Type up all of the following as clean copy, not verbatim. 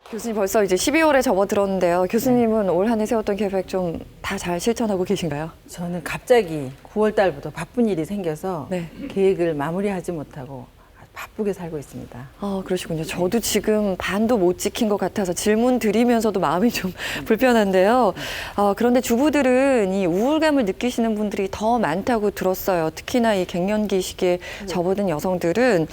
교수님 벌써 이제 12월에 접어들었는데요. 교수님은 올 한 해 세웠던 계획 좀 다 잘 실천하고 계신가요? 저는 갑자기 9월 달부터 바쁜 일이 생겨서 네. 계획을 마무리하지 못하고 바쁘게 살고 있습니다. 그러시군요. 저도 지금 반도 못 지킨 것 같아서 질문 드리면서도 마음이 좀 불편한데요. 그런데 주부들은 이 우울감을 느끼시는 분들이 더 많다고 들었어요. 특히나 이 갱년기 시기에 접어든 여성들은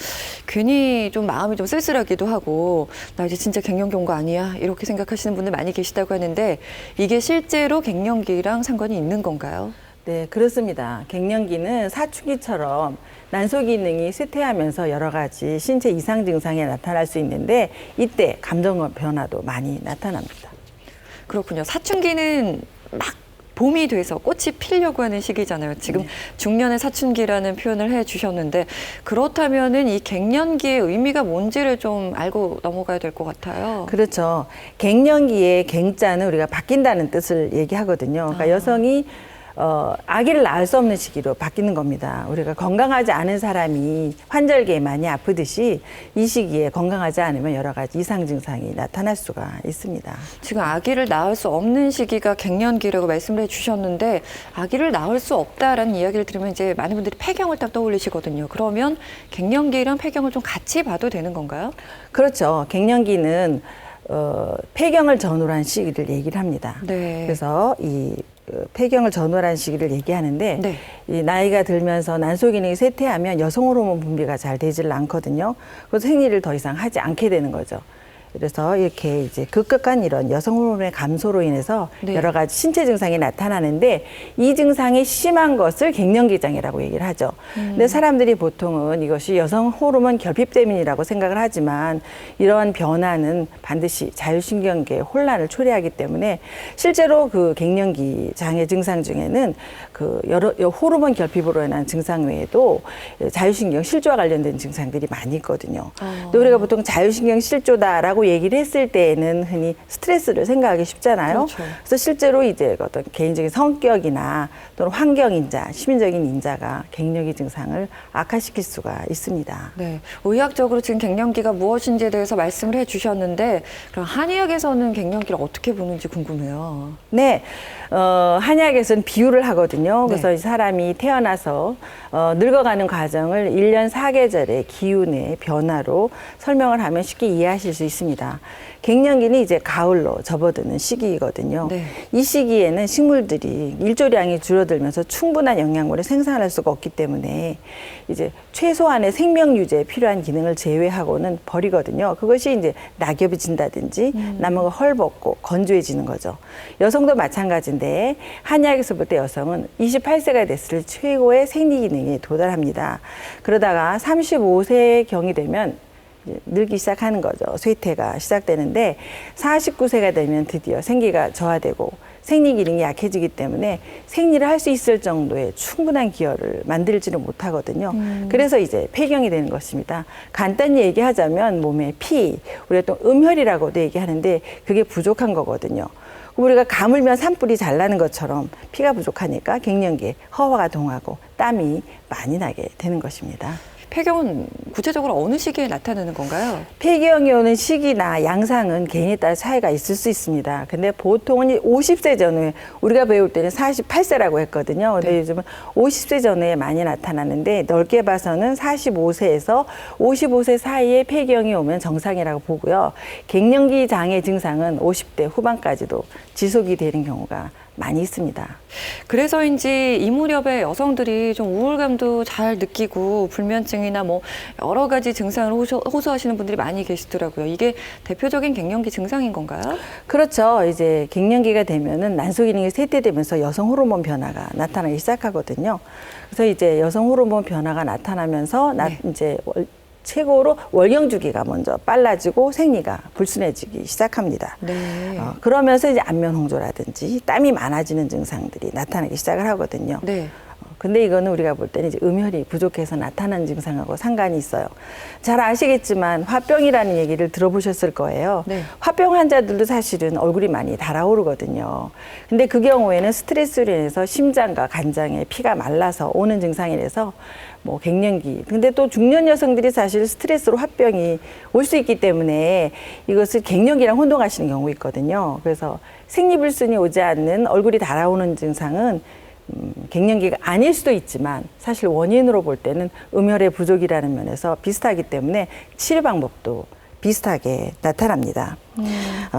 괜히 좀 마음이 좀 쓸쓸하기도 하고 나 이제 진짜 갱년기 온 거 아니야? 이렇게 생각하시는 분들 많이 계시다고 하는데 이게 실제로 갱년기랑 상관이 있는 건가요? 네, 그렇습니다. 갱년기는 사춘기처럼 난소 기능이 쇠퇴하면서 여러 가지 신체 이상 증상이 나타날 수 있는데 이때 감정 변화도 많이 나타납니다. 그렇군요. 사춘기는 막 봄이 돼서 꽃이 피려고 하는 시기잖아요. 지금 네. 중년의 사춘기라는 표현을 해주셨는데 그렇다면은 이 갱년기의 의미가 뭔지를 좀 알고 넘어가야 될 것 같아요. 그렇죠. 갱년기의 갱자는 우리가 바뀐다는 뜻을 얘기하거든요. 그러니까 여성이 아기를 낳을 수 없는 시기로 바뀌는 겁니다. 우리가 건강하지 않은 사람이 환절기에 많이 아프듯이 이 시기에 건강하지 않으면 여러 가지 이상 증상이 나타날 수가 있습니다. 지금 아기를 낳을 수 없는 시기가 갱년기라고 말씀을 해주셨는데 아기를 낳을 수 없다라는 이야기를 들으면 이제 많은 분들이 폐경을 딱 떠올리시거든요. 그러면 갱년기랑 폐경을 좀 같이 봐도 되는 건가요? 그렇죠. 갱년기는 폐경을 전후로 한 시기를 얘기를 합니다. 네. 그래서 이 폐경을 전후로 한 시기를 얘기하는데 네. 이 나이가 들면서 난소 기능이 쇠퇴하면 여성 호르몬 분비가 잘 되질 않거든요. 그래서 생리를 더 이상 하지 않게 되는 거죠. 그래서 이렇게 이제 급격한 이런 여성 호르몬의 감소로 인해서 네. 여러 가지 신체 증상이 나타나는데 이 증상이 심한 것을 갱년기장이라고 얘기를 하죠. 근데 사람들이 보통은 이것이 여성 호르몬 결핍 때문이라고 생각을 하지만 이러한 변화는 반드시 자율신경계의 혼란을 초래하기 때문에 실제로 그 갱년기 장애 증상 중에는 그 여러 호르몬 결핍으로 인한 증상 외에도 자율신경 실조와 관련된 증상들이 많이 있거든요. 근데 우리가 보통 자율신경 실조다라고 얘기를 했을 때에는 흔히 스트레스를 생각하기 쉽잖아요. 그렇죠. 그래서 실제로 이제 어떤 개인적인 성격이나 또는 환경 인자, 시민적인 인자가 갱년기 증상을 악화시킬 수가 있습니다. 네, 의학적으로 지금 갱년기가 무엇인지에 대해서 말씀을 해주셨는데 그럼 한의학에서는 갱년기를 어떻게 보는지 궁금해요. 네, 한의학에서는 비유를 하거든요. 그래서 네. 이 사람이 태어나서 늙어가는 과정을 1년 4계절의 기운의 변화로 설명을 하면 쉽게 이해하실 수 있습니다. 갱년기는 이제 가을로 접어드는 시기이거든요. 네. 이 시기에는 식물들이 일조량이 줄어들면서 충분한 영양분을 생산할 수가 없기 때문에 이제 최소한의 생명 유지에 필요한 기능을 제외하고는 버리거든요. 그것이 이제 낙엽이 진다든지 나무가 헐벗고 건조해지는 거죠. 여성도 마찬가지인데 한의학에서 볼 때 여성은 28세가 됐을 때 최고의 생리 기능에 도달합니다. 그러다가 35세 경이 되면 이제 늙기 시작하는 거죠. 쇠퇴가 시작되는데 49세가 되면 드디어 생기가 저하되고 생리 기능이 약해지기 때문에 생리를 할 수 있을 정도의 충분한 기혈을 만들지는 못하거든요. 그래서 이제 폐경이 되는 것입니다. 간단히 얘기하자면 몸에 피, 우리가 또 음혈이라고도 얘기하는데 그게 부족한 거거든요. 우리가 가물면 산불이 잘 나는 것처럼 피가 부족하니까 갱년기에 허화가 동하고 땀이 많이 나게 되는 것입니다. 폐경은 구체적으로 어느 시기에 나타나는 건가요? 폐경이 오는 시기나 양상은 개인에 따라 차이가 있을 수 있습니다. 근데 보통은 50세 전후에 우리가 배울 때는 48세라고 했거든요. 근데 네. 요즘은 50세 전후에 많이 나타나는데 넓게 봐서는 45세에서 55세 사이에 폐경이 오면 정상이라고 보고요. 갱년기 장애 증상은 50대 후반까지도 지속이 되는 경우가 많이 있습니다. 그래서인지 이 무렵에 여성들이 좀 우울감도 잘 느끼고 불면증이나 뭐 여러 가지 증상을 호소하시는 분들이 많이 계시더라고요. 이게 대표적인 갱년기 증상인 건가요? 그렇죠. 이제 갱년기가 되면은 난소 기능이 쇠퇴되면서 여성 호르몬 변화가 나타나기 시작하거든요. 그래서 이제 여성 호르몬 변화가 나타나면서 네. 이제 최고로 월경 주기가 먼저 빨라지고 생리가 불순해지기 시작합니다. 네. 그러면서 이제 안면 홍조라든지 땀이 많아지는 증상들이 나타나기 시작을 하거든요. 네. 근데 이거는 우리가 볼 때는 이제 음혈이 부족해서 나타나는 증상하고 상관이 있어요. 잘 아시겠지만 화병이라는 얘기를 들어보셨을 거예요. 네. 화병 환자들도 사실은 얼굴이 많이 달아오르거든요. 근데 그 경우에는 스트레스로 인해서 심장과 간장에 피가 말라서 오는 증상이라서 뭐 갱년기. 근데 또 중년 여성들이 사실 스트레스로 화병이 올 수 있기 때문에 이것을 갱년기랑 혼동하시는 경우 있거든요. 그래서 생리불순이 오지 않는 얼굴이 달아오는 증상은 갱년기가 아닐 수도 있지만 사실 원인으로 볼 때는 음혈의 부족이라는 면에서 비슷하기 때문에 치료 방법도 비슷하게 나타납니다.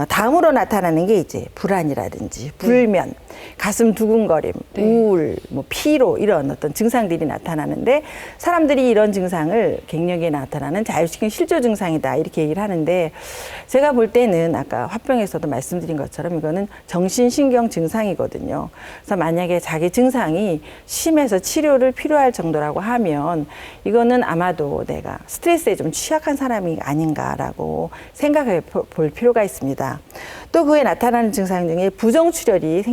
다음으로 나타나는 게 이제 불안이라든지 불면, 가슴 두근거림, 네. 우울, 뭐 피로 이런 어떤 증상들이 나타나는데 사람들이 이런 증상을 갱년기에 나타나는 자율신경 실조 증상이다 이렇게 얘기를 하는데 제가 볼 때는 아까 화병에서도 말씀드린 것처럼 이거는 정신신경 증상이거든요. 그래서 만약에 자기 증상이 심해서 치료를 필요할 정도라고 하면 이거는 아마도 내가 스트레스에 좀 취약한 사람이 아닌가라고 생각해 볼 필요가 있습니다. 또 그에 나타나는 증상 중에 부정출혈이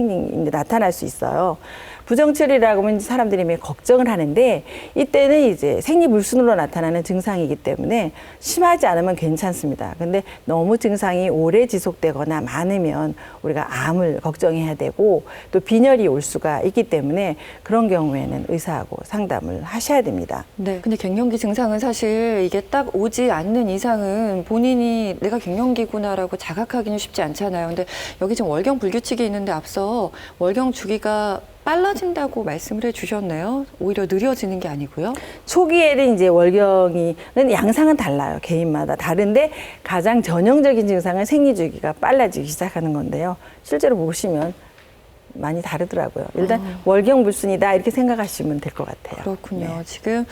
나타날 수 있어요. 부정출혈이라고 하면 사람들이 걱정을 하는데 이때는 이제 생리불순으로 나타나는 증상이기 때문에 심하지 않으면 괜찮습니다. 근데 너무 증상이 오래 지속되거나 많으면 우리가 암을 걱정해야 되고 또 빈혈이 올 수가 있기 때문에 그런 경우에는 의사하고 상담을 하셔야 됩니다. 네. 근데 갱년기 증상은 사실 이게 딱 오지 않는 이상은 본인이 내가 갱년기구나라고 자각하기는 쉽지 않잖아요. 근데 여기 지금 월경 불규칙이 있는데 앞서 월경 주기가 빨라진다고 말씀을 해주셨네요. 오히려 느려지는 게 아니고요. 초기에는 이제 월경이는 양상은 달라요. 개인마다 다른데 가장 전형적인 증상은 생리주기가 빨라지기 시작하는 건데요. 실제로 보시면 많이 다르더라고요. 일단 월경불순이다 이렇게 생각하시면 될 것 같아요. 그렇군요. 네. 지금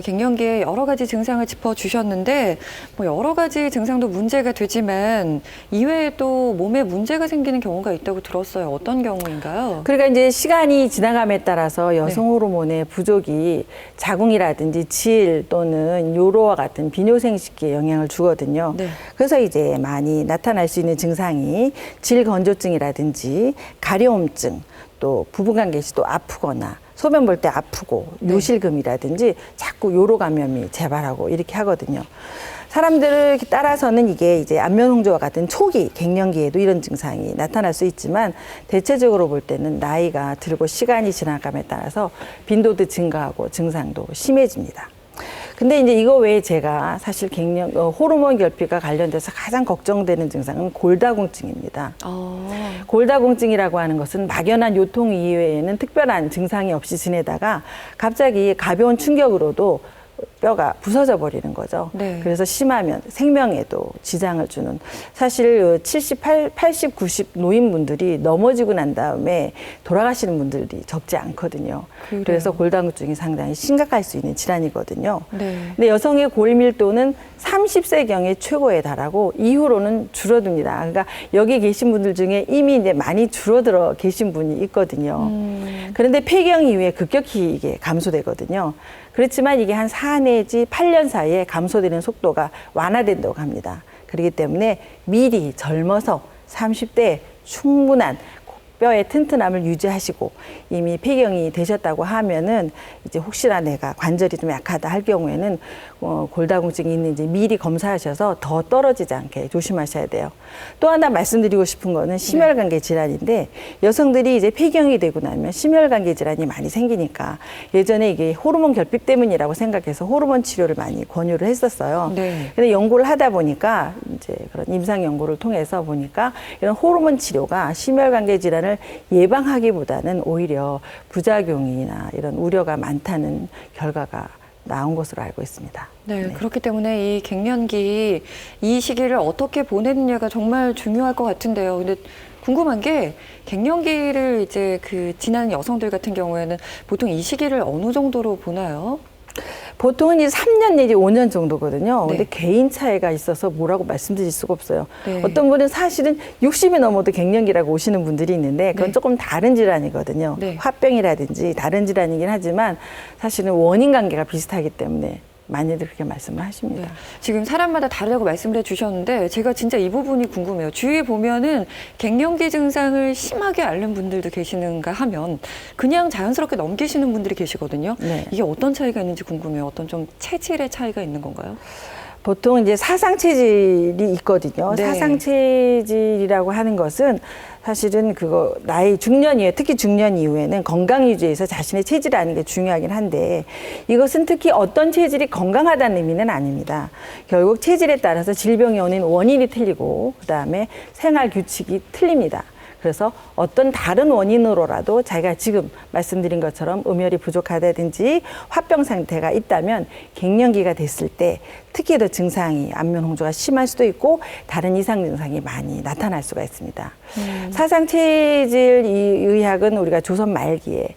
갱년기에 여러 가지 증상을 짚어주셨는데 뭐 여러 가지 증상도 문제가 되지만 이외에도 몸에 문제가 생기는 경우가 있다고 들었어요. 어떤 경우인가요? 그러니까 이제 시간이 지나감에 따라서 여성 호르몬의 부족이 자궁이라든지 질 또는 요로와 같은 비뇨생식기에 영향을 주거든요. 네. 그래서 이제 많이 나타날 수 있는 증상이 질건조증이라든지 가려움증 또 부부관계 시 또 아프거나 소변 볼 때 아프고 요실금이라든지 자꾸 요로 감염이 재발하고 이렇게 하거든요. 사람들을 따라서는 이게 이제 안면홍조와 같은 초기 갱년기에도 이런 증상이 나타날 수 있지만 대체적으로 볼 때는 나이가 들고 시간이 지나감에 따라서 빈도도 증가하고 증상도 심해집니다. 근데 이제 이거 외에 제가 사실 호르몬 결핍과 관련돼서 가장 걱정되는 증상은 골다공증입니다. 골다공증이라고 하는 것은 막연한 요통 이외에는 특별한 증상이 없이 지내다가 갑자기 가벼운 충격으로도 뼈가 부서져 버리는 거죠. 네. 그래서 심하면 생명에도 지장을 주는 사실 80, 90 노인분들이 넘어지고 난 다음에 돌아가시는 분들이 적지 않거든요. 그래요. 그래서 골다공증이 상당히 심각할 수 있는 질환이거든요. 네. 근데 여성의 골밀도는 30세경에 최고에 달하고 이후로는 줄어듭니다. 그러니까 여기 계신 분들 중에 이미 이제 많이 줄어들어 계신 분이 있거든요. 그런데 폐경 이후에 급격히 이게 감소되거든요. 그렇지만 이게 한 4 내지 8년 사이에 감소되는 속도가 완화된다고 합니다. 그렇기 때문에 미리 젊어서 30대에 충분한 뼈의 튼튼함을 유지하시고 이미 폐경이 되셨다고 하면은 이제 혹시나 내가 관절이 좀 약하다 할 경우에는 골다공증이 있는지 미리 검사하셔서 더 떨어지지 않게 조심하셔야 돼요. 또 하나 말씀드리고 싶은 거는 심혈관계 질환인데 여성들이 이제 폐경이 되고 나면 심혈관계 질환이 많이 생기니까 예전에 이게 호르몬 결핍 때문이라고 생각해서 호르몬 치료를 많이 권유를 했었어요. 네. 근데 연구를 하다 보니까 이제 그런 임상 연구를 통해서 보니까 이런 호르몬 치료가 심혈관계 질환을 예방하기보다는 오히려 부작용이나 이런 우려가 많다는 결과가 나온 것으로 알고 있습니다. 네, 그렇기 때문에 이 갱년기 이 시기를 어떻게 보내느냐가 정말 중요할 것 같은데요. 근데 궁금한 게 갱년기를 이제 지나는 여성들 같은 경우에는 보통 이 시기를 어느 정도로 보나요? 보통은 이제 3년 내지 5년 정도거든요. 네. 근데 개인 차이가 있어서 뭐라고 말씀드릴 수가 없어요. 네. 어떤 분은 사실은 60이 넘어도 갱년기라고 오시는 분들이 있는데 그건 네. 조금 다른 질환이거든요. 네. 화병이라든지 다른 질환이긴 하지만 사실은 원인 관계가 비슷하기 때문에 많이들 그렇게 말씀을 하십니다. 네. 지금 사람마다 다르다고 말씀을 해주셨는데 제가 진짜 이 부분이 궁금해요. 주위에 보면은 갱년기 증상을 심하게 앓는 분들도 계시는가 하면 그냥 자연스럽게 넘기시는 분들이 계시거든요. 네. 이게 어떤 차이가 있는지 궁금해요. 어떤 좀 체질의 차이가 있는 건가요? 보통 이제 사상 체질이 있거든요. 네. 사상 체질이라고 하는 것은 사실은 그거 나이 중년 이후에 특히 중년 이후에는 건강 유지에서 자신의 체질을 아는 게 중요하긴 한데 이것은 특히 어떤 체질이 건강하다는 의미는 아닙니다. 결국 체질에 따라서 질병이 오는 원인이 틀리고 그다음에 생활 규칙이 틀립니다. 그래서 어떤 다른 원인으로라도 자기가 지금 말씀드린 것처럼 음혈이 부족하다든지 화병 상태가 있다면 갱년기가 됐을 때 특히 더 증상이 안면 홍조가 심할 수도 있고 다른 이상 증상이 많이 나타날 수가 있습니다. 사상 체질 의학은 우리가 조선 말기에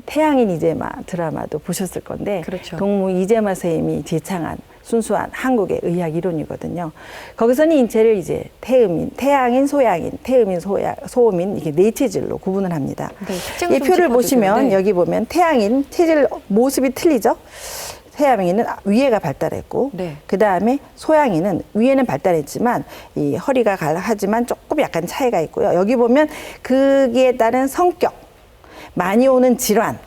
태양인 이재마 드라마도 보셨을 건데 그렇죠. 동무 이재마 선생님이 제창한 순수한 한국의 의학 이론이거든요. 거기서는 인체를 이제 태음인, 태양인, 소양인, 태음인, 소음인 이게 네 체질로 구분을 합니다. 네, 이 표를 보시면 여기 보면 태양인 체질 모습이 틀리죠. 태양인은 위에가 발달했고, 네. 그 다음에 소양인은 위에는 발달했지만 이 허리가 하지만 조금 약간 차이가 있고요. 여기 보면 그에 따른 성격, 많이 오는 질환.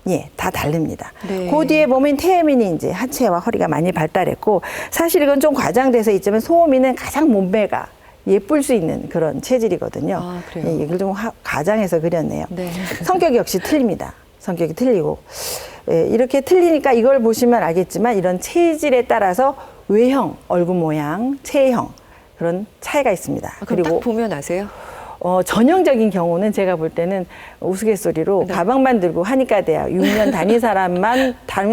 예, 다 다릅니다. 네. 그 뒤에 보면 태음인이 이제 하체와 허리가 많이 발달했고, 사실 이건 좀 과장돼서 있지만 소음인은 가장 몸매가 예쁠 수 있는 그런 체질이거든요. 아, 그래요? 예, 이걸 좀 과장해서 그렸네요. 네. 성격이 역시 틀립니다. 성격이 틀리고. 예, 이렇게 틀리니까 이걸 보시면 알겠지만 이런 체질에 따라서 외형, 얼굴 모양, 체형 그런 차이가 있습니다. 아, 그럼 딱 보면 아세요? 전형적인 경우는 제가 볼 때는 우스갯소리로 네. 가방만 들고 한의과 대학 6년 다닌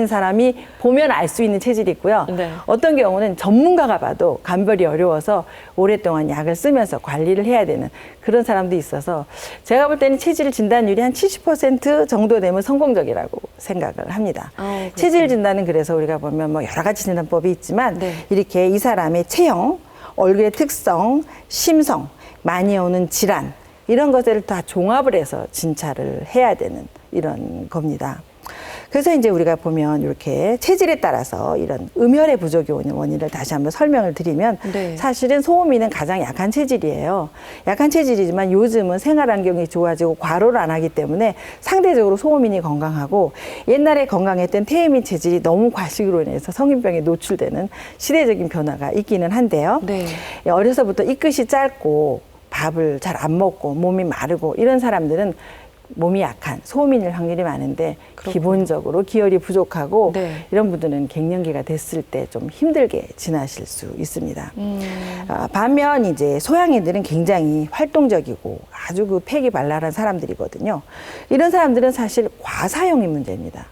사람이 보면 알 수 있는 체질이 있고요. 네. 어떤 경우는 전문가가 봐도 감별이 어려워서 오랫동안 약을 쓰면서 관리를 해야 되는 그런 사람도 있어서 제가 볼 때는 체질 진단율이 한 70% 정도 되면 성공적이라고 생각을 합니다. 그렇군요. 체질 진단은 그래서 우리가 보면 뭐 여러 가지 진단법이 있지만 네. 이렇게 이 사람의 체형, 얼굴의 특성, 심성 많이 오는 질환 이런 것들을 다 종합을 해서 진찰을 해야 되는 이런 겁니다. 그래서 이제 우리가 보면 이렇게 체질에 따라서 이런 음혈의 부족이 오는 원인을 다시 한번 설명을 드리면 네. 사실은 소음인은 가장 약한 체질이에요. 약한 체질이지만 요즘은 생활 환경이 좋아지고 과로를 안 하기 때문에 상대적으로 소음인이 건강하고 옛날에 건강했던 태음인 체질이 너무 과식으로 인해서 성인병에 노출되는 시대적인 변화가 있기는 한데요. 네. 어려서부터 입끝이 짧고 밥을 잘 안 먹고 몸이 마르고 이런 사람들은 몸이 약한 소음인일 확률이 많은데 그렇군요. 기본적으로 기혈이 부족하고 네. 이런 분들은 갱년기가 됐을 때 좀 힘들게 지나실 수 있습니다. 반면 이제 소양인들은 굉장히 활동적이고 아주 그 폐기 발랄한 사람들이거든요. 이런 사람들은 사실 과사용이 문제입니다.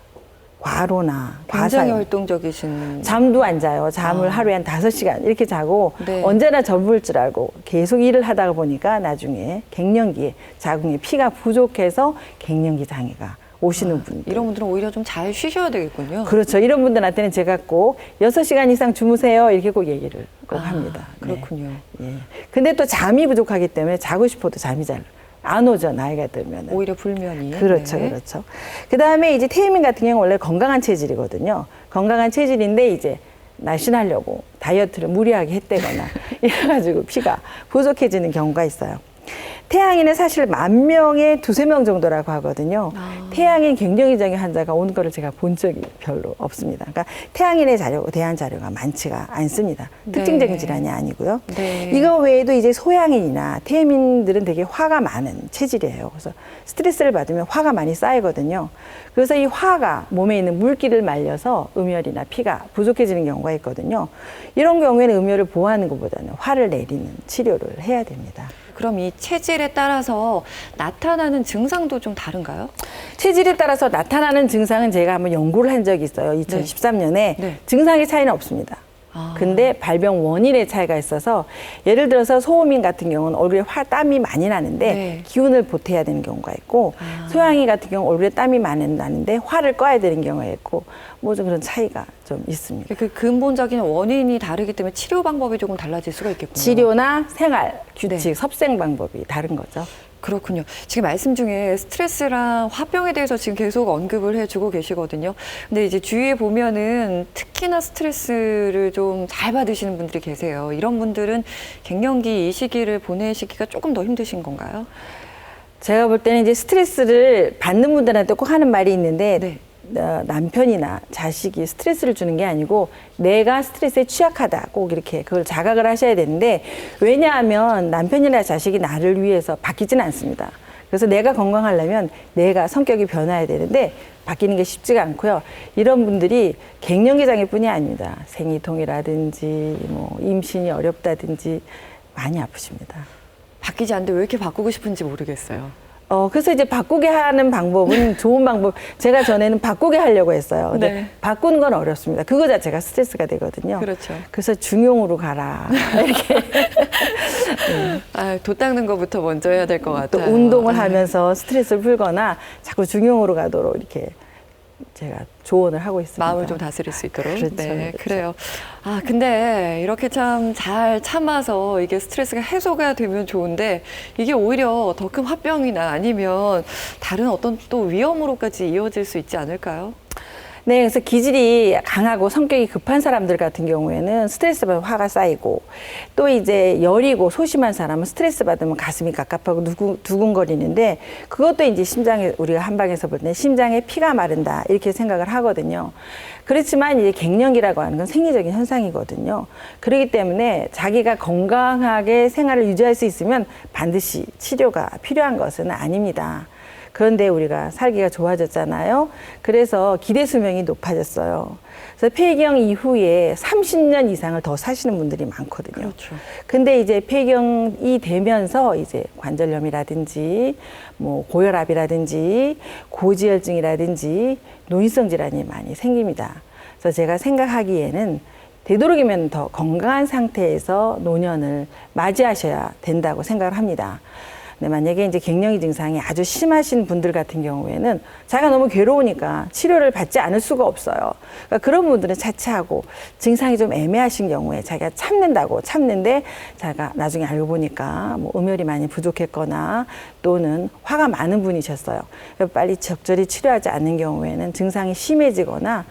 과로나 굉장히 과사용. 활동적이신. 잠도 안 자요. 잠을 하루에 한 5시간 이렇게 자고 네. 언제나 접을 줄 알고 계속 일을 하다가 보니까 나중에 갱년기에 자궁에 피가 부족해서 갱년기 장애가 오시는 분들. 이런 분들은 오히려 좀 잘 쉬셔야 되겠군요. 그렇죠. 이런 분들한테는 제가 꼭 6시간 이상 주무세요. 이렇게 꼭 얘기를 꼭 합니다. 그렇군요. 네. 예. 근데 또 잠이 부족하기 때문에 자고 싶어도 잠이 잘 안 오죠. 나이가 들면. 오히려 불면이. 그렇죠, 네. 그렇죠. 그 다음에 이제 태음인 같은 경우는 원래 건강한 체질이거든요. 건강한 체질인데 이제 날씬하려고 다이어트를 무리하게 했다거나 이래가지고 피가 부족해지는 경우가 있어요. 태양인은 사실 10,000명에 2~3명 정도라고 하거든요. 태양인 갱년기장애 환자가 오는 거를 제가 본 적이 별로 없습니다. 그러니까 태양인에 대한 자료가 많지가 않습니다. 네. 특징적인 질환이 아니고요. 네. 이거 외에도 이제 소양인이나 태음인들은 되게 화가 많은 체질이에요. 그래서 스트레스를 받으면 화가 많이 쌓이거든요. 그래서 이 화가 몸에 있는 물기를 말려서 음혈이나 피가 부족해지는 경우가 있거든요. 이런 경우에는 음혈을 보호하는 것보다는 화를 내리는 치료를 해야 됩니다. 그럼 이 체질에 따라서 나타나는 증상도 좀 다른가요? 체질에 따라서 나타나는 증상은 제가 한번 연구를 한 적이 있어요. 2013년에 네. 증상의 차이는 없습니다. 근데 발병 원인의 차이가 있어서 예를 들어서 소음인 같은 경우는 얼굴에 땀이 많이 나는데 네. 기운을 보태야 되는 경우가 있고 소양이 같은 경우 얼굴에 땀이 많이 나는데 화를 꺼야 되는 경우가 있고 뭐 좀 그런 차이가 좀 있습니다. 그 근본적인 원인이 다르기 때문에 치료 방법이 조금 달라질 수가 있겠군요. 치료나 생활 규칙, 네. 섭생 방법이 다른 거죠. 그렇군요. 지금 말씀 중에 스트레스랑 화병에 대해서 지금 계속 언급을 해주고 계시거든요. 근데 이제 주위에 보면은 특히나 스트레스를 좀 잘 받으시는 분들이 계세요. 이런 분들은 갱년기 이 시기를 보내시기가 조금 더 힘드신 건가요? 제가 볼 때는 이제 스트레스를 받는 분들한테 꼭 하는 말이 있는데 네. 남편이나 자식이 스트레스를 주는 게 아니고 내가 스트레스에 취약하다 꼭 이렇게 그걸 자각을 하셔야 되는데 왜냐하면 남편이나 자식이 나를 위해서 바뀌지는 않습니다. 그래서 내가 건강하려면 내가 성격이 변화해야 되는데 바뀌는 게 쉽지가 않고요. 이런 분들이 갱년기 장애뿐이 아닙니다. 생리통이라든지 뭐 임신이 어렵다든지 많이 아프십니다. 바뀌지 않는데 왜 이렇게 바꾸고 싶은지 모르겠어요. 그래서 이제 바꾸게 하는 방법은 좋은 방법. 제가 전에는 바꾸게 하려고 했어요. 근데 네. 바꾸는 건 어렵습니다. 그거 자체가 스트레스가 되거든요. 그렇죠. 그래서 중용으로 가라. 이렇게. 아, 도 닦는 것부터 먼저 해야 될 것 또 같아요. 운동을 네. 하면서 스트레스를 풀거나 자꾸 중용으로 가도록 이렇게 제가 조언을 하고 있습니다. 마음을 좀 다스릴 수 있도록. 그렇죠, 네, 그렇죠. 그래요. 아, 근데 이렇게 참 잘 참아서 이게 스트레스가 해소가 되면 좋은데 이게 오히려 더 큰 화병이나 아니면 다른 어떤 또 위험으로까지 이어질 수 있지 않을까요? 네, 그래서 기질이 강하고 성격이 급한 사람들 같은 경우에는 스트레스 받으면 화가 쌓이고 또 이제 여리고 소심한 사람은 스트레스 받으면 가슴이 갑갑하고 두근거리는데 그것도 이제 심장에 우리가 한방에서 볼 때 심장에 피가 마른다 이렇게 생각을 하거든요. 그렇지만 이제 갱년기라고 하는 건 생리적인 현상이거든요. 그렇기 때문에 자기가 건강하게 생활을 유지할 수 있으면 반드시 치료가 필요한 것은 아닙니다. 그런데 우리가 살기가 좋아졌잖아요. 그래서 기대 수명이 높아졌어요. 그래서 폐경 이후에 30년 이상을 더 사시는 분들이 많거든요. 그렇죠. 근데 이제 폐경이 되면서 이제 관절염이라든지 뭐 고혈압이라든지 고지혈증이라든지 노인성 질환이 많이 생깁니다. 그래서 제가 생각하기에는 되도록이면 더 건강한 상태에서 노년을 맞이하셔야 된다고 생각을 합니다. 근데 만약에 이제 갱년기 증상이 아주 심하신 분들 같은 경우에는 자기가 너무 괴로우니까 치료를 받지 않을 수가 없어요. 그러니까 그런 분들은 차치하고 증상이 좀 애매하신 경우에 자기가 참는다고 참는데 자기가 나중에 알고 보니까 뭐 음혈이 많이 부족했거나 또는 화가 많은 분이셨어요. 그러니까 빨리 적절히 치료하지 않는 경우에는 증상이 심해지거나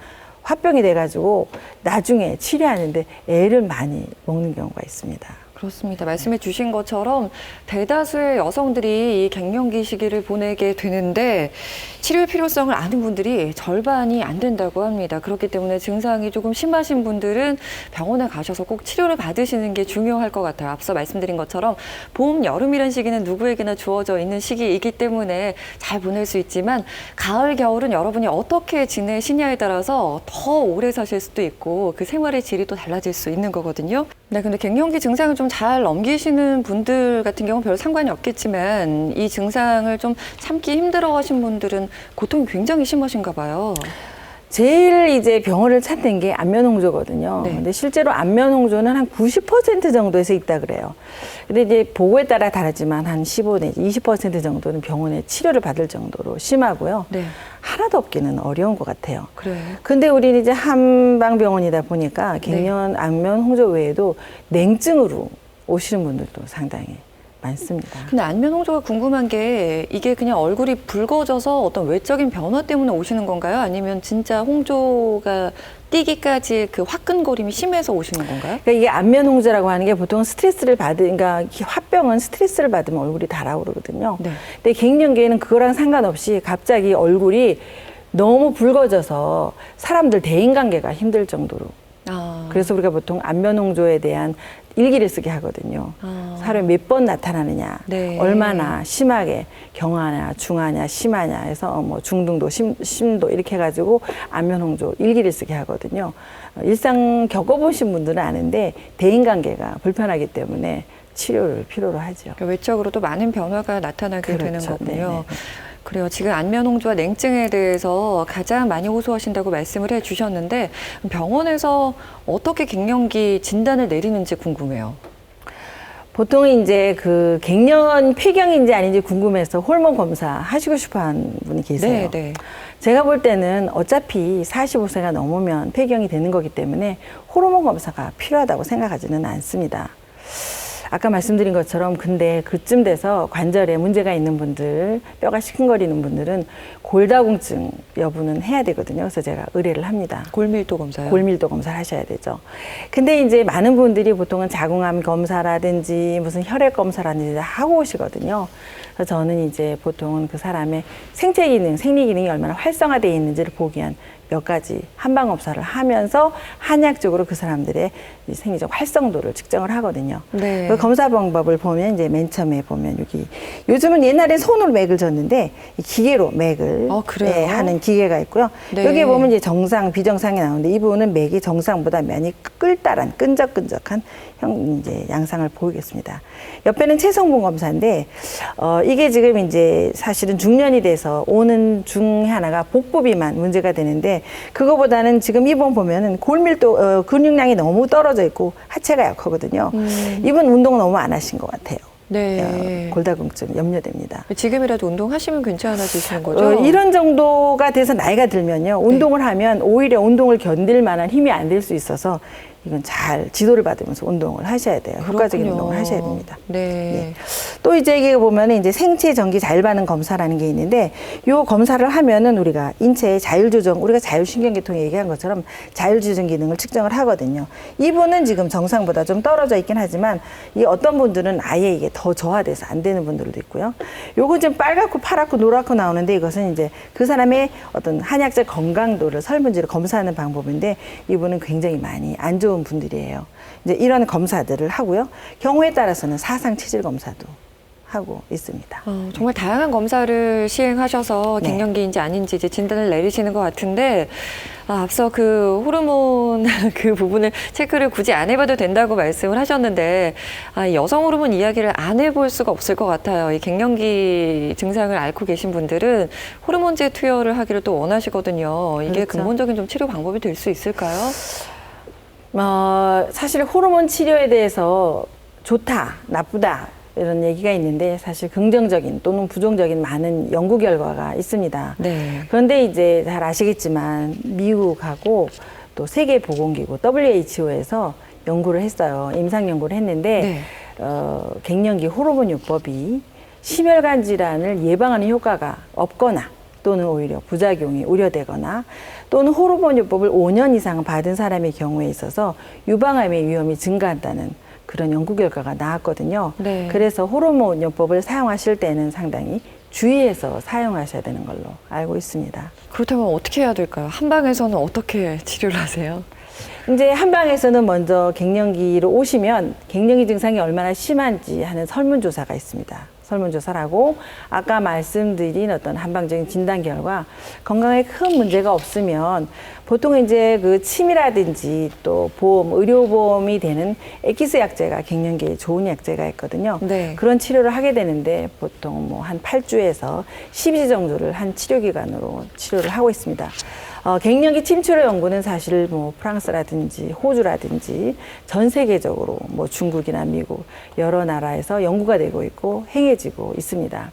화병이 돼가지고 나중에 치료하는데 애를 많이 먹는 경우가 있습니다. 그렇습니다. 말씀해 주신 것처럼 대다수의 여성들이 이 갱년기 시기를 보내게 되는데 치료의 필요성을 아는 분들이 절반이 안 된다고 합니다. 그렇기 때문에 증상이 조금 심하신 분들은 병원에 가셔서 꼭 치료를 받으시는 게 중요할 것 같아요. 앞서 말씀드린 것처럼 봄, 여름이라는 시기는 누구에게나 주어져 있는 시기이기 때문에 잘 보낼 수 있지만 가을, 겨울은 여러분이 어떻게 지내시냐에 따라서 더 오래 사실 수도 있고 그 생활의 질이 또 달라질 수 있는 거거든요. 네, 근데 갱년기 증상을 좀 잘 넘기시는 분들 같은 경우는 별 상관이 없겠지만 이 증상을 좀 참기 힘들어 하신 분들은 고통이 굉장히 심하신가 봐요. 제일 이제 병원을 찾는 게 안면홍조거든요. 네. 근데 실제로 안면홍조는 한 90% 정도에서 있다 그래요. 근데 이제 보고에 따라 다르지만 한 15 내지 20% 정도는 병원에 치료를 받을 정도로 심하고요. 네. 하나도 없기는 어려운 것 같아요. 그래요. 근데 우리는 이제 한방병원이다 보니까 갱년, 안면홍조 외에도 냉증으로 오시는 분들도 상당히 많습니다. 근데 안면 홍조가 궁금한 게 이게 그냥 얼굴이 붉어져서 어떤 외적인 변화 때문에 오시는 건가요? 아니면 진짜 홍조가 띄기까지 그 화끈거림이 심해서 오시는 건가요? 그러니까 이게 안면홍조라고 하는 게 보통 스트레스를 그러니까 화병은 스트레스를 받으면 얼굴이 달아오르거든요. 네. 근데 갱년기에는 그거랑 상관없이 갑자기 얼굴이 너무 붉어져서 사람들 대인관계가 힘들 정도로. 그래서 우리가 보통 안면홍조에 대한 일기를 쓰게 하거든요. 하루에 몇 번 나타나느냐, 네. 얼마나 심하게 경하냐, 중하냐, 심하냐 해서 뭐 중등도, 심도 이렇게 해가지고 안면홍조 일기를 쓰게 하거든요. 일상 겪어보신 분들은 아는데 대인관계가 불편하기 때문에 치료를 필요로 하죠. 그러니까 외적으로도 많은 변화가 나타나게 그렇죠. 되는 거군요. 네네. 그래요. 지금 안면홍조와 냉증에 대해서 가장 많이 호소하신다고 말씀을 해주셨는데 병원에서 어떻게 갱년기 진단을 내리는지 궁금해요. 보통 이제 그 갱년 폐경인지 아닌지 궁금해서 호르몬 검사 하시고 싶어 하는 분이 계세요. 네, 네. 제가 볼 때는 어차피 45세가 넘으면 폐경이 되는 거기 때문에 호르몬 검사가 필요하다고 생각하지는 않습니다. 아까 말씀드린 것처럼 근데 그쯤 돼서 관절에 문제가 있는 분들, 뼈가 시큰거리는 분들은 골다공증 여부는 해야 되거든요. 그래서 제가 의뢰를 합니다. 골밀도 검사요? 골밀도 검사를 하셔야 되죠. 근데 이제 많은 분들이 보통은 자궁암 검사라든지 무슨 혈액 검사라든지 하고 오시거든요. 그래서 저는 이제 보통은 그 사람의 생체 기능, 생리 기능이 얼마나 활성화되어 있는지를 보기 위한 몇 가지 한방 검사를 하면서 한약적으로 그 사람들의 이 생리적 활성도를 측정을 하거든요. 네. 그 검사 방법을 보면 이제 맨 처음에 보면 여기 요즘은 옛날에 손으로 맥을 졌는데 이 기계로 맥을 그래요? 네, 하는 기계가 있고요. 네. 여기에 보면 이제 정상, 비정상이 나오는데 이 부분은 맥이 정상보다 많이 끌다란 끈적끈적한 이제 양상을 보이겠습니다. 옆에는 체성분 검사인데 이게 지금 이제 사실은 중년이 돼서 오는 중에 하나가 복부 비만 문제가 되는데 그거보다는 지금 이번 보면은 골밀도 근육량이 너무 떨어져 있고 하체가 약하거든요. 이분 운동 너무 안 하신 것 같아요. 네. 골다공증 염려됩니다. 지금이라도 운동하시면 괜찮아지시는 거죠? 이런 정도가 돼서 나이가 들면요. 운동을 하면 오히려 운동을 견딜 만한 힘이 안 될 수 있어서 이건 잘 지도를 받으면서 운동을 하셔야 돼요. 효과적인 그렇군요. 운동을 하셔야 됩니다. 네. 또 이제 이게 보면은 이제 생체 전기 자율반응 검사라는 게 있는데 요 검사를 하면은 우리가 인체의 자율조정, 우리가 자율신경계통에 얘기한 것처럼 자율조정 기능을 측정을 하거든요. 이분은 지금 정상보다 좀 떨어져 있긴 하지만 이 어떤 분들은 아예 이게 더 저하돼서 안 되는 분들도 있고요. 요거 좀 빨갛고 파랗고 노랗고 나오는데 이것은 이제 그 사람의 어떤 한약적 건강도를 설문지로 검사하는 방법인데 이분은 굉장히 많이 안 좋은 분들이에요. 이제 이런 검사들을 하고요. 경우에 따라서는 사상 체질 검사도 하고 있습니다. 정말 다양한 검사를 시행하셔서 네. 갱년기인지 아닌지 이제 진단을 내리시는 것 같은데 앞서 그 호르몬 그 부분을 체크를 굳이 안 해봐도 된다고 말씀을 하셨는데 여성 호르몬 이야기를 안 해볼 수가 없을 것 같아요. 이 갱년기 증상을 앓고 계신 분들은 호르몬제 투여를 하기를 또 원하시거든요. 이게 그렇죠. 근본적인 좀 치료 방법이 될 수 있을까요? 사실 호르몬 치료에 대해서 좋다, 나쁘다 이런 얘기가 있는데 사실 긍정적인 또는 부정적인 많은 연구 결과가 있습니다. 네. 그런데 이제 잘 아시겠지만 미국하고 또 세계보건기구 WHO에서 연구를 했어요. 임상 연구를 했는데 갱년기 호르몬요법이 심혈관 질환을 예방하는 효과가 없거나 또는 오히려 부작용이 우려되거나 또는 호르몬요법을 5년 이상 받은 사람의 경우에 있어서 유방암의 위험이 증가한다는 그런 연구 결과가 나왔거든요. 네. 그래서 호르몬요법을 사용하실 때는 상당히 주의해서 사용하셔야 되는 걸로 알고 있습니다. 그렇다면 어떻게 해야 될까요? 한방에서는 어떻게 치료를 하세요? 이제 한방에서는 먼저 갱년기로 오시면 갱년기 증상이 얼마나 심한지 하는 설문조사가 있습니다. 설문조사를 하고 아까 말씀드린 어떤 한방적인 진단 결과 건강에 큰 문제가 없으면 보통 이제 그 침이라든지 또 보험, 의료보험이 되는 엑기스 약제가 갱년기에 좋은 약제가 있거든요. 네. 그런 치료를 하게 되는데 보통 뭐 한 8주에서 12주 정도를 한 치료기간으로 치료를 하고 있습니다. 갱년기 침치료 연구는 사실 뭐 프랑스라든지 호주라든지 전 세계적으로 뭐 중국이나 미국 여러 나라에서 연구가 되고 있고 행해지고 있습니다.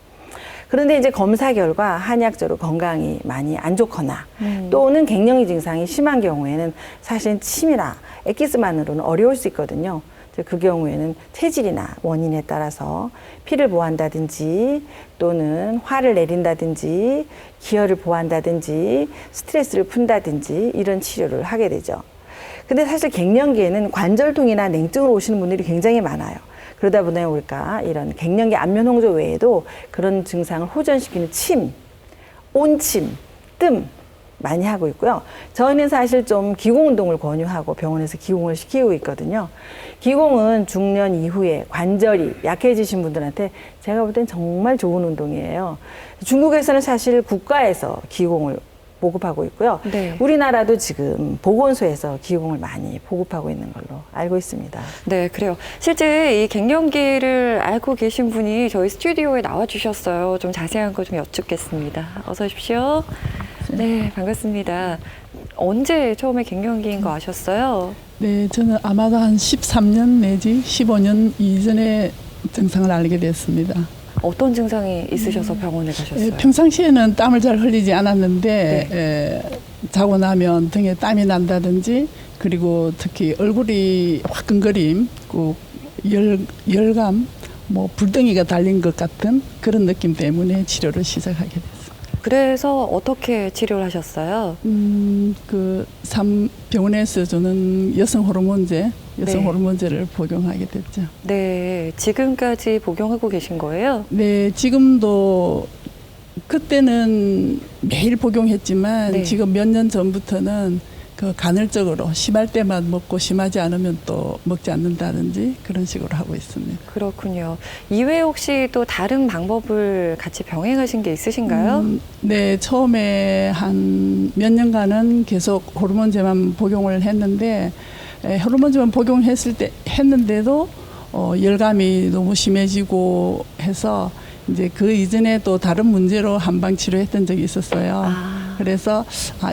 그런데 이제 검사 결과 한약적으로 건강이 많이 안 좋거나 또는 갱년기 증상이 심한 경우에는 사실 침이나 엑기스만으로는 어려울 수 있거든요. 그 경우에는 체질이나 원인에 따라서 피를 보호한다든지 또는 화를 내린다든지 기혈을 보호한다든지 스트레스를 푼다든지 이런 치료를 하게 되죠. 근데 사실 갱년기에는 관절통이나 냉증으로 오시는 분들이 굉장히 많아요. 그러다 보니 우리가 이런 갱년기 안면홍조 외에도 그런 증상을 호전시키는 침, 온침, 뜸 많이 하고 있고요. 저희는 사실 좀 기공운동을 권유하고 병원에서 기공을 시키고 있거든요. 기공은 중년 이후에 관절이 약해지신 분들한테 제가 볼 땐 정말 좋은 운동이에요. 중국에서는 사실 국가에서 기공을 보급하고 있고요. 네. 우리나라도 지금 보건소에서 기공을 많이 보급하고 있는 걸로 알고 있습니다. 네, 그래요. 실제 이 갱년기를 앓고 계신 분이 저희 스튜디오에 나와 주셨어요. 좀 자세한 거 좀 여쭙겠습니다. 어서 오십시오. 네, 반갑습니다. 언제 처음에 갱년기인 거 아셨어요? 네, 저는 아마도 한 13년 내지 15년 이전에 증상을 알게 됐습니다. 어떤 증상이 있으셔서 병원에 가셨어요? 평상시에는 땀을 잘 흘리지 않았는데 자고 나면 등에 땀이 난다든지 그리고 특히 얼굴이 화끈거림, 꼭 열감, 뭐 불덩이가 달린 것 같은 그런 느낌 때문에 치료를 시작하게 됐어요. 그래서 어떻게 치료를 하셨어요? 병원에서 주는 여성 호르몬제, 네. 호르몬제를 복용하게 됐죠. 네, 지금까지 복용하고 계신 거예요? 네, 지금도 그때는 매일 복용했지만 네. 지금 몇 년 전부터는 그 간헐적으로 심할 때만 먹고 심하지 않으면 또 먹지 않는다든지 그런 식으로 하고 있습니다. 그렇군요. 이외에 혹시 또 다른 방법을 같이 병행하신 게 있으신가요? 네, 처음에 한 몇 년간은 계속 호르몬제만 복용을 했는데 호르몬제만 했는데도 열감이 너무 심해지고 해서 이제 그 이전에 또 다른 문제로 한방 치료했던 적이 있었어요. 그래서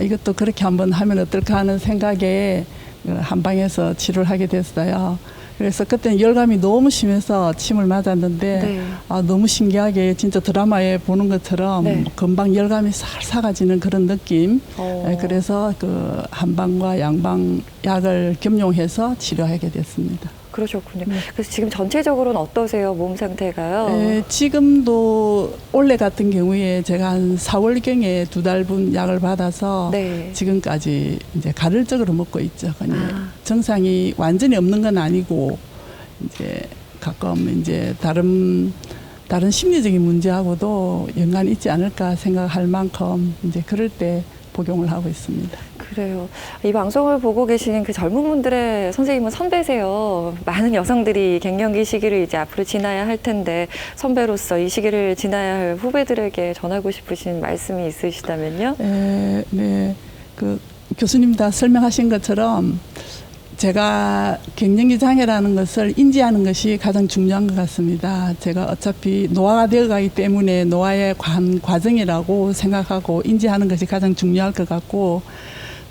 이것도 그렇게 한번 하면 어떨까 하는 생각에 한방에서 치료를 하게 됐어요. 그래서 그때는 열감이 너무 심해서 침을 맞았는데 네. 너무 신기하게 진짜 드라마에 보는 것처럼 네. 금방 열감이 살 사라지는 그런 느낌. 어. 그래서 그 한방과 양방 약을 겸용해서 치료하게 됐습니다. 그러셨군요. 그래서 지금 전체적으로는 어떠세요? 몸 상태가요? 지금도 올해 같은 경우에 제가 한 4월경에 2달분 약을 받아서 네. 지금까지 이제 간헐적으로 먹고 있죠. 그냥 정상이 완전히 없는 건 아니고 이제 가끔 이제 다른 심리적인 문제하고도 연관이 있지 않을까 생각할 만큼 이제 그럴 때 복용을 하고 있습니다. 그래요. 이 방송을 보고 계시는 그 젊은 분들의 선생님은 선배세요. 많은 여성들이 갱년기 시기를 이제 앞으로 지나야 할 텐데 선배로서 이 시기를 지나야 할 후배들에게 전하고 싶으신 말씀이 있으시다면요? 네. 그 교수님 다 설명하신 것처럼 제가 갱년기 장애라는 것을 인지하는 것이 가장 중요한 것 같습니다. 제가 어차피 노화가 되어가기 때문에 노화의 과정이라고 생각하고 인지하는 것이 가장 중요할 것 같고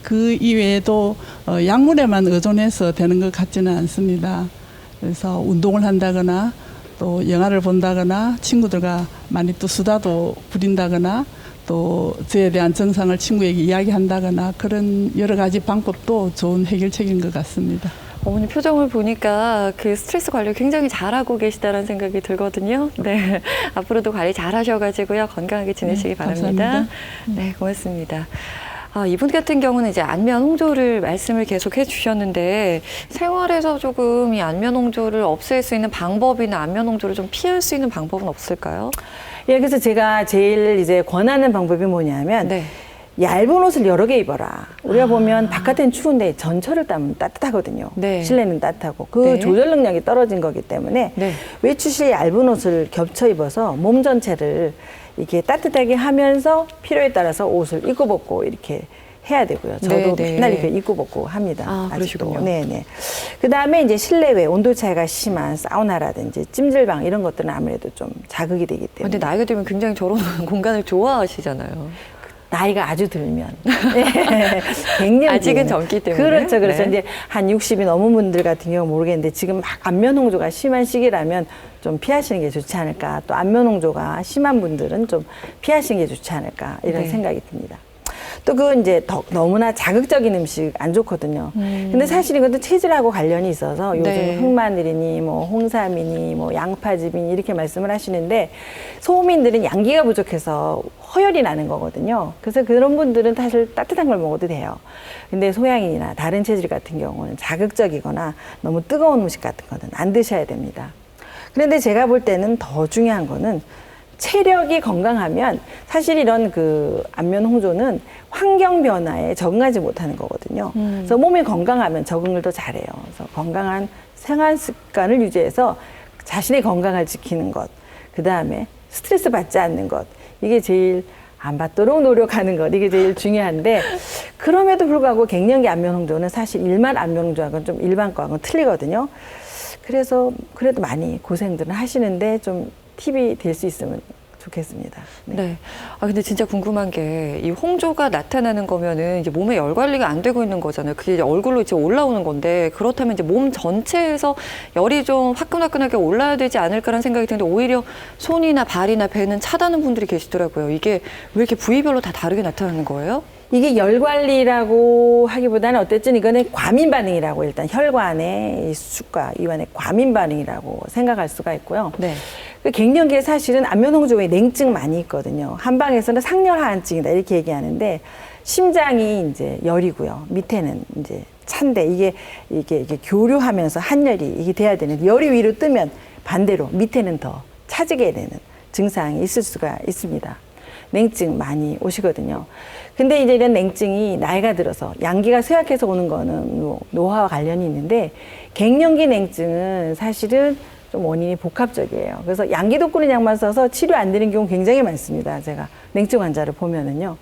그 이외에도 약물에만 의존해서 되는 것 같지는 않습니다. 그래서 운동을 한다거나 또 영화를 본다거나 친구들과 많이 또 수다도 부린다거나 또 저에 대한 정상을 친구에게 이야기한다거나 그런 여러 가지 방법도 좋은 해결책인 것 같습니다. 어머니 표정을 보니까 그 스트레스 관리 굉장히 잘하고 계시다는 생각이 들거든요. 네. 앞으로도 관리 잘 하셔가지고요. 건강하게 지내시기 바랍니다. 감사합니다. 네, 고맙습니다. 이분 같은 경우는 이제 안면 홍조를 말씀을 계속 해주셨는데 생활에서 조금 이 안면 홍조를 없앨 수 있는 방법이나 안면 홍조를 좀 피할 수 있는 방법은 없을까요? 예, 그래서 제가 제일 이제 권하는 방법이 뭐냐면 네. 얇은 옷을 여러 개 입어라. 우리가 보면 바깥엔 추운데 전철을 따면 따뜻하거든요. 네. 실내는 따뜻하고 그 네. 조절 능력이 떨어진 거기 때문에 네. 외출시에 얇은 옷을 겹쳐 입어서 몸 전체를 이렇게 따뜻하게 하면서 필요에 따라서 옷을 입고 벗고 이렇게 해야 되고요. 저도 네, 네. 맨날 이렇게 입고 벗고 합니다. 아직도. 그러시군요. 네네. 그 다음에 이제 실내외 온도 차이가 심한 사우나라든지 찜질방 이런 것들은 아무래도 좀 자극이 되기 때문에. 근데 나이가 들면 굉장히 저런 공간을 좋아하시잖아요. 나이가 아주 들면. 네. 갱년기. 아직은 젊기 때문에. 그렇죠. 그래서 네. 이제 한 60이 넘은 분들 같은 경우 모르겠는데 지금 막 안면 홍조가 심한 시기라면 좀 피하시는 게 좋지 않을까. 또 안면 홍조가 심한 분들은 좀 피하시는 게 좋지 않을까. 이런 네. 생각이 듭니다. 또 그 이제 너무나 자극적인 음식 안 좋거든요. 근데 사실 이것도 체질하고 관련이 있어서 요즘 네. 흑마늘이니 뭐 홍삼이니 뭐 양파즙이니 이렇게 말씀을 하시는데 소민들은 양기가 부족해서 허열이 나는 거거든요. 그래서 그런 분들은 사실 따뜻한 걸 먹어도 돼요. 근데 소양인이나 다른 체질 같은 경우는 자극적이거나 너무 뜨거운 음식 같은 거는 안 드셔야 됩니다. 그런데 제가 볼 때는 더 중요한 거는 체력이 건강하면 사실 이런 그 안면 홍조는 환경 변화에 적응하지 못하는 거거든요. 그래서 몸이 건강하면 적응을 더 잘해요. 그래서 건강한 생활 습관을 유지해서 자신의 건강을 지키는 것, 그 다음에 스트레스 받지 않는 것, 이게 제일 안 받도록 노력하는 것, 이게 제일 중요한데 그럼에도 불구하고 갱년기 안면 홍조는 사실 일반 안면 홍조하고는 좀 일반 거하고는 틀리거든요. 그래서 그래도 많이 고생들은 하시는데 좀 팁이 될 수 있으면 좋겠습니다. 네. 네. 근데 진짜 궁금한 게 이 홍조가 나타나는 거면은 이제 몸에 열 관리가 안 되고 있는 거잖아요. 그게 이제 얼굴로 이제 올라오는 건데 그렇다면 이제 몸 전체에서 열이 좀 화끈화끈하게 올라야 되지 않을까라는 생각이 드는데 오히려 손이나 발이나 배는 차다는 분들이 계시더라고요. 이게 왜 이렇게 부위별로 다 다르게 나타나는 거예요? 이게 열 관리라고 하기보다는 어쨌든 이거는 과민 반응이라고 일단 혈관의 이 수축과 이완의 과민 반응이라고 생각할 수가 있고요. 네. 그 갱년기에 사실은 안면홍조에 냉증 많이 있거든요. 한방에서는 상열하한증이다 이렇게 얘기하는데 심장이 이제 열이고요. 밑에는 이제 찬데 이게 교류하면서 한열이 이게 돼야 되는데 열이 위로 뜨면 반대로 밑에는 더 차지게 되는 증상이 있을 수가 있습니다. 냉증 많이 오시거든요. 근데 이제 이런 냉증이 나이가 들어서 양기가 쇠약해서 오는 거는 노화와 관련이 있는데 갱년기 냉증은 사실은 좀 원인이 복합적이에요. 그래서 양기 돋구는 약만 써서 치료 안 되는 경우 굉장히 많습니다. 제가 냉증 환자를 보면은요.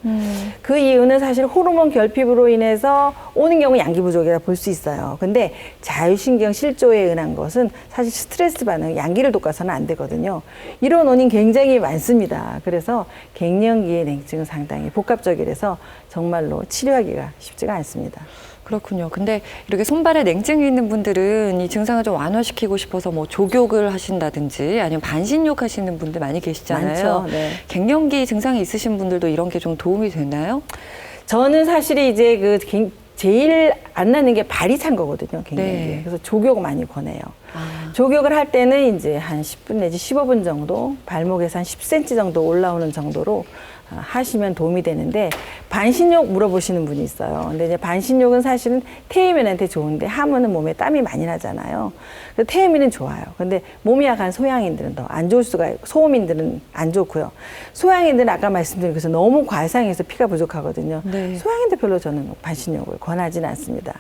그 이유는 사실 호르몬 결핍으로 인해서 오는 경우 양기 부족이라 볼 수 있어요. 근데 자율신경 실조에 의한 것은 사실 스트레스 반응, 양기를 돋궈서는 안 되거든요. 이런 원인 굉장히 많습니다. 그래서 갱년기의 냉증은 상당히 복합적이라서 정말로 치료하기가 쉽지가 않습니다. 그렇군요. 근데 이렇게 손발에 냉증이 있는 분들은 이 증상을 좀 완화시키고 싶어서 뭐 조욕을 하신다든지 아니면 반신욕 하시는 분들 많이 계시잖아요. 많죠. 네. 갱년기 증상이 있으신 분들도 이런 게 좀 도움이 되나요? 저는 사실 이제 제일 안 나는 게 발이 찬 거거든요. 갱년기. 네. 그래서 조욕 많이 권해요. 아. 조격을 할 때는 이제 한 10분 내지 15분 정도, 발목에서 한 10cm 정도 올라오는 정도로 하시면 도움이 되는데, 반신욕 물어보시는 분이 있어요. 근데 이제 반신욕은 사실은 태음인한테 좋은데 하면은 몸에 땀이 많이 나잖아요. 그래서 태음인은 좋아요. 근데 몸이 약한 소양인들은 더 안 좋을 수가 있고, 소음인들은 안 좋고요. 소양인들은 아까 말씀드린 것처럼 너무 과상해서 피가 부족하거든요. 네. 소양인들 별로 저는 반신욕을 권하지는 않습니다.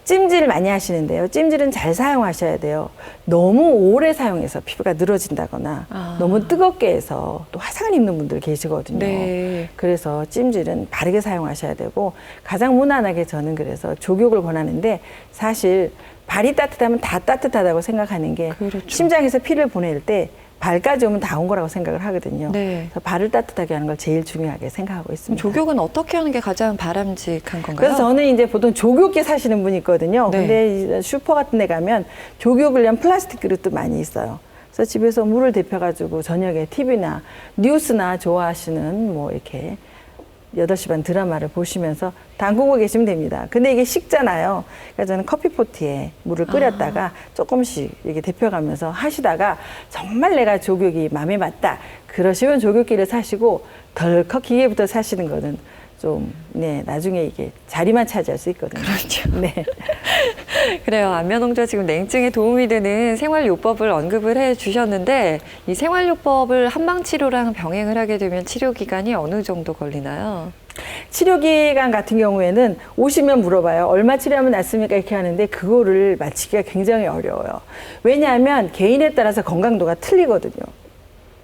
찜질 많이 하시는데요. 찜질은 잘 사용하셔야 돼요. 너무 오래 사용해서 피부가 늘어진다거나 너무 뜨겁게 해서 또 화상을 입는 분들 계시거든요. 네. 그래서 찜질은 바르게 사용하셔야 되고, 가장 무난하게 저는 그래서 조욕을 권하는데, 사실 발이 따뜻하면 다 따뜻하다고 생각하는 게 그렇죠. 심장에서 피를 보낼 때 발까지 오면 다 온 거라고 생각을 하거든요. 네. 그래서 발을 따뜻하게 하는 걸 제일 중요하게 생각하고 있습니다. 조욕은 어떻게 하는 게 가장 바람직한 건가요? 그래서 저는 이제 보통 조교기 사시는 분이 있거든요. 네. 근데 슈퍼 같은 데 가면 조교를 위한 플라스틱 그릇도 많이 있어요. 그래서 집에서 물을 데펴가지고 저녁에 TV나 뉴스나 좋아하시는 뭐 이렇게 8시 반 드라마를 보시면서 담그고 계시면 됩니다. 근데 이게 식잖아요. 그래서 저는 커피포트에 물을 끓였다가 조금씩 이렇게 데펴가면서 하시다가 정말 내가 조교기 마음에 맞다 그러시면 조교기를 사시고, 덜컥 기계부터 사시는 거는 좀, 네, 나중에 이게 자리만 차지할 수 있거든요. 그렇죠. 네. 그래요. 안면홍조 지금 냉증에 도움이 되는 생활요법을 언급을 해 주셨는데, 이 생활요법을 한방치료랑 병행을 하게 되면 치료 기간이 어느 정도 걸리나요? 치료 기간 같은 경우에는 오시면 물어봐요. 얼마 치료하면 낫습니까? 이렇게 하는데 그거를 맞히기가 굉장히 어려워요. 왜냐하면 개인에 따라서 건강도가 틀리거든요.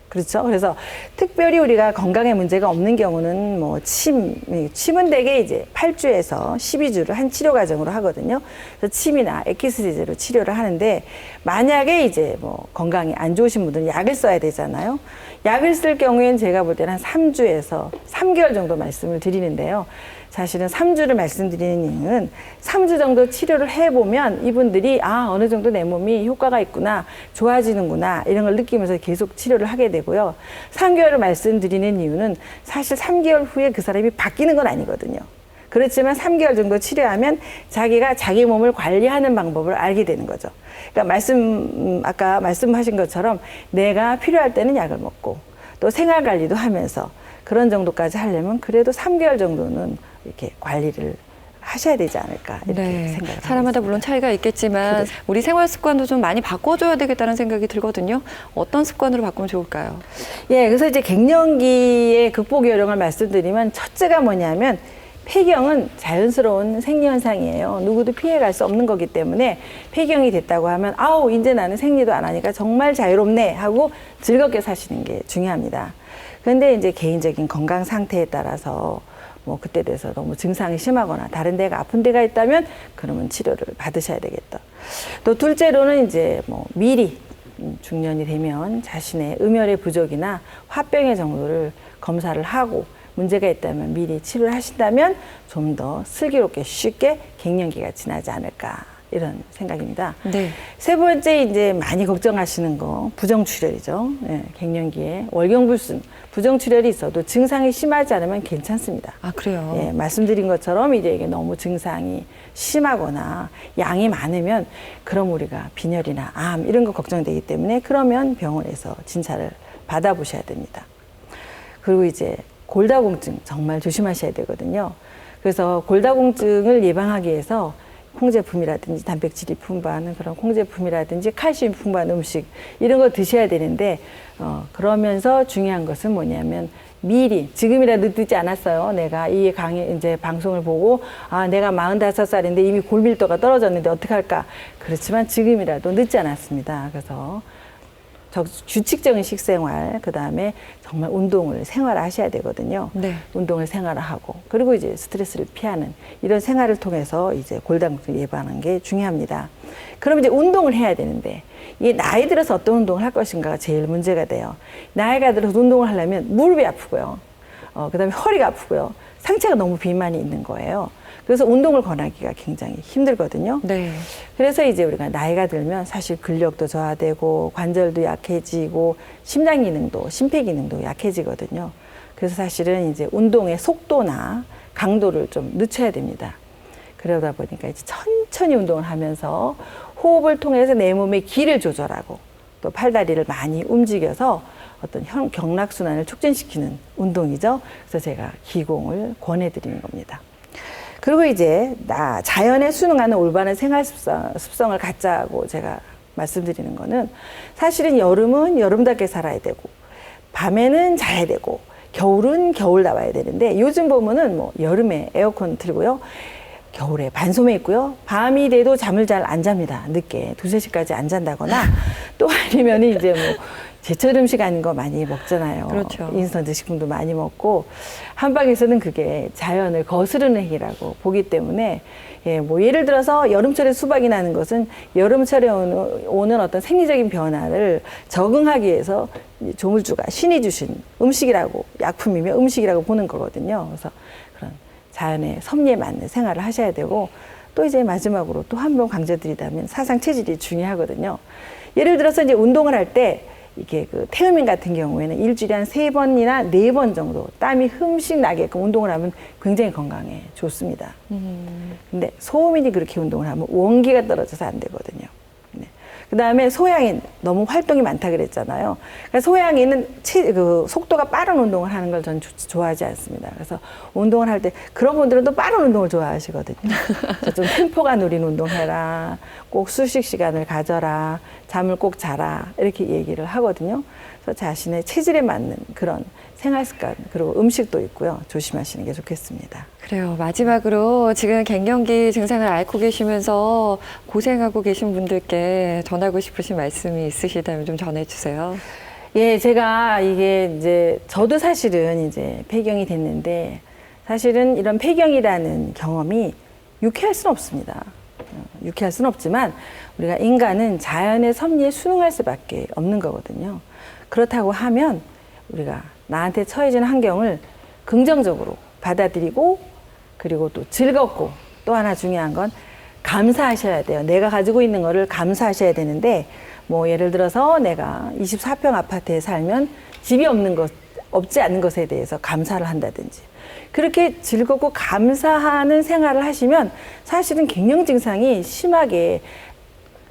그렇죠. 그래서 특별히 우리가 건강에 문제가 없는 경우는 뭐 침은 대개 이제 8주에서 12주를 한 치료 과정으로 하거든요. 그래서 침이나 엑기스 제제로 치료를 하는데, 만약에 이제 뭐 건강이 안 좋으신 분들은 약을 써야 되잖아요. 약을 쓸 경우에는 제가 볼 때는 한 3주에서 3개월 정도 말씀을 드리는데요. 사실은 3주를 말씀드리는 이유는 3주 정도 치료를 해보면 이분들이 어느 정도 내 몸이 효과가 있구나, 좋아지는구나 이런 걸 느끼면서 계속 치료를 하게 되고요. 3개월을 말씀드리는 이유는 사실 3개월 후에 그 사람이 바뀌는 건 아니거든요. 그렇지만 3개월 정도 치료하면 자기가 자기 몸을 관리하는 방법을 알게 되는 거죠. 그러니까 아까 말씀하신 것처럼 내가 필요할 때는 약을 먹고 또 생활 관리도 하면서 그런 정도까지 하려면 그래도 3개월 정도는 이렇게 관리를 하셔야 되지 않을까 이렇게 생각을 사람마다 하고 물론 차이가 있겠지만 우리 생활 습관도 좀 많이 바꿔줘야 되겠다는 생각이 들거든요. 어떤 습관으로 바꾸면 좋을까요? 예, 그래서 이제 갱년기의 극복 요령을 말씀드리면, 첫째가 뭐냐면 폐경은 자연스러운 생리현상이에요. 누구도 피해갈 수 없는 거기 때문에 폐경이 됐다고 하면 이제 나는 생리도 안 하니까 정말 자유롭네 하고 즐겁게 사시는 게 중요합니다. 그런데 이제 개인적인 건강 상태에 따라서 뭐 그때 돼서 너무 증상이 심하거나 다른 데가 아픈 데가 있다면 그러면 치료를 받으셔야 되겠다. 또 둘째로는 이제 뭐 미리 중년이 되면 자신의 음혈의 부족이나 화병의 정도를 검사를 하고 문제가 있다면 미리 치료를 하신다면 좀 더 슬기롭게 쉽게 갱년기가 지나지 않을까 이런 생각입니다. 네. 세 번째 이제 많이 걱정하시는 거 부정출혈이죠. 예, 갱년기에 월경불순 부정출혈이 있어도 증상이 심하지 않으면 괜찮습니다. 아, 그래요? 예, 말씀드린 것처럼 이제 이게 너무 증상이 심하거나 양이 많으면 그럼 우리가 빈혈이나 암 이런 거 걱정되기 때문에 그러면 병원에서 진찰을 받아보셔야 됩니다. 그리고 이제 골다공증 정말 조심하셔야 되거든요. 그래서 골다공증을 예방하기 위해서 콩제품이라든지 단백질이 풍부한 그런 콩제품이라든지 칼슘이 풍부한 음식 이런 거 드셔야 되는데 그러면서 중요한 것은 뭐냐면 미리 지금이라도 늦지 않았어요. 내가 이 강의 이제 방송을 보고 아 내가 45살인데 이미 골밀도가 떨어졌는데 어떡할까? 그렇지만 지금이라도 늦지 않았습니다. 그래서 규칙적인 식생활, 그 다음에 정말 운동을 생활하셔야 되거든요. 네. 운동을 생활하고, 그리고 이제 스트레스를 피하는 이런 생활을 통해서 이제 골다공증 예방하는 게 중요합니다. 그럼 이제 운동을 해야 되는데, 이 나이 들어서 어떤 운동을 할 것인가가 제일 문제가 돼요. 나이가 들어서 운동을 하려면 무릎이 아프고요. 그 다음에 허리가 아프고요. 상체가 너무 비만이 있는 거예요. 그래서 운동을 권하기가 굉장히 힘들거든요. 네. 그래서 이제 우리가 나이가 들면 사실 근력도 저하되고 관절도 약해지고 심장 기능도 심폐기능도 약해지거든요. 그래서 사실은 이제 운동의 속도나 강도를 좀 늦춰야 됩니다. 그러다 보니까 이제 천천히 운동을 하면서 호흡을 통해서 내 몸의 기를 조절하고 또 팔다리를 많이 움직여서 어떤 경락순환을 촉진시키는 운동이죠. 그래서 제가 기공을 권해드리는 겁니다. 그리고 이제 자연에 순응하는 올바른 생활 습성을 갖자고 제가 말씀드리는 거는 사실은 여름은 여름답게 살아야 되고 밤에는 자야 되고 겨울은 겨울 나와야 되는데 요즘 보면은 뭐 여름에 에어컨 틀고요. 겨울에 반소매 있고요. 밤이 돼도 잠을 잘 안 잡니다. 늦게 2, 3시까지 안 잔다거나 또 아니면 이제 뭐 제철 음식 아닌 거 많이 먹잖아요. 그렇죠. 인스턴트 식품도 많이 먹고 한방에서는 그게 자연을 거스르는 행위라고 보기 때문에 예, 뭐 예를 들어서 여름철에 수박이 나는 것은 여름철에 오는 어떤 생리적인 변화를 적응하기 위해서 조물주가 신이 주신 음식이라고 약품이며 음식이라고 보는 거거든요. 그래서 그런 자연의 섭리에 맞는 생활을 하셔야 되고 또 이제 마지막으로 또 한 번 강조드리자면 사상 체질이 중요하거든요. 예를 들어서 이제 운동을 할 때 이게 그 태음인 같은 경우에는 일주일에 한 3번이나 4번 정도 땀이 흠씩 나게끔 운동을 하면 굉장히 건강에 좋습니다. 근데 소음인이 그렇게 운동을 하면 원기가 떨어져서 안 되거든요. 네. 그 다음에 소양인 너무 활동이 많다 그랬잖아요. 그러니까 소양인은 그 속도가 빠른 운동을 하는 걸 저는 좋아하지 않습니다. 그래서 운동을 할 때 그런 분들은 또 빠른 운동을 좋아하시거든요. 그래서 좀 템포가 느린 운동해라. 꼭 수식 시간을 가져라. 잠을 꼭 자라. 이렇게 얘기를 하거든요. 그래서 자신의 체질에 맞는 그런 생활 습관 그리고 음식도 있고요. 조심하시는 게 좋겠습니다. 그래요. 마지막으로 지금 갱년기 증상을 앓고 계시면서 고생하고 계신 분들께 전하고 싶으신 말씀이 있으시다면 좀 전해주세요. 예, 제가 이게 이제 저도 사실은 이제 폐경이 됐는데 사실은 이런 폐경이라는 경험이 유쾌할 수는 없습니다. 유쾌할 수는 없지만 우리가 인간은 자연의 섭리에 순응할 수밖에 없는 거거든요. 그렇다고 하면 우리가 나한테 처해진 환경을 긍정적으로 받아들이고 그리고 또 즐겁고 또 하나 중요한 건 감사하셔야 돼요. 내가 가지고 있는 거를 감사하셔야 되는데 뭐 예를 들어서 내가 24평 아파트에 살면 집이 없지 않는 것에 대해서 감사를 한다든지 그렇게 즐겁고 감사하는 생활을 하시면 사실은 갱년 증상이 심하게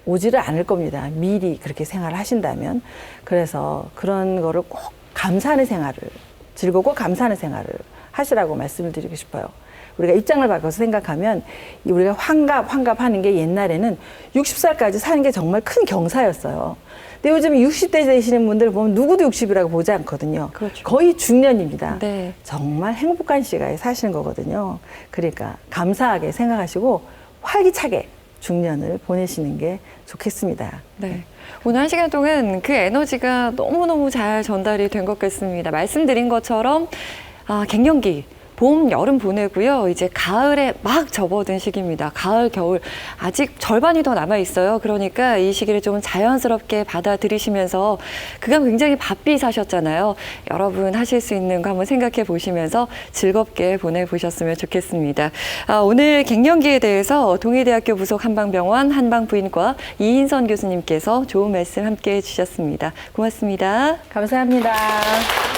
오지를 않을 겁니다. 미리 그렇게 생활을 하신다면. 그래서 그런 거를 꼭 감사하는 생활을 즐겁고 감사하는 생활을 하시라고 말씀을 드리고 싶어요. 우리가 입장을 바꿔서 생각하면 우리가 환갑하는 게 옛날에는 60살까지 사는 게 정말 큰 경사였어요. 근데 요즘 60대 되시는 분들 보면 누구도 60이라고 보지 않거든요. 그렇죠. 거의 중년입니다. 네. 정말 행복한 시간에 사시는 거거든요. 그러니까 감사하게 생각하시고 활기차게 중년을 보내시는 게 좋겠습니다. 네. 오늘 1시간 동안 그 에너지가 너무너무 잘 전달이 된 것 같습니다. 말씀드린 것처럼 갱년기 봄, 여름 보내고요. 이제 가을에 막 접어든 시기입니다. 가을, 겨울 아직 절반이 더 남아 있어요. 그러니까 이 시기를 좀 자연스럽게 받아들이시면서 그간 굉장히 바삐 사셨잖아요. 여러분 하실 수 있는 거 한번 생각해 보시면서 즐겁게 보내보셨으면 좋겠습니다. 오늘 갱년기에 대해서 동의대학교 부속 한방병원 한방부인과 이인선 교수님께서 좋은 말씀 함께 해주셨습니다. 고맙습니다. 감사합니다.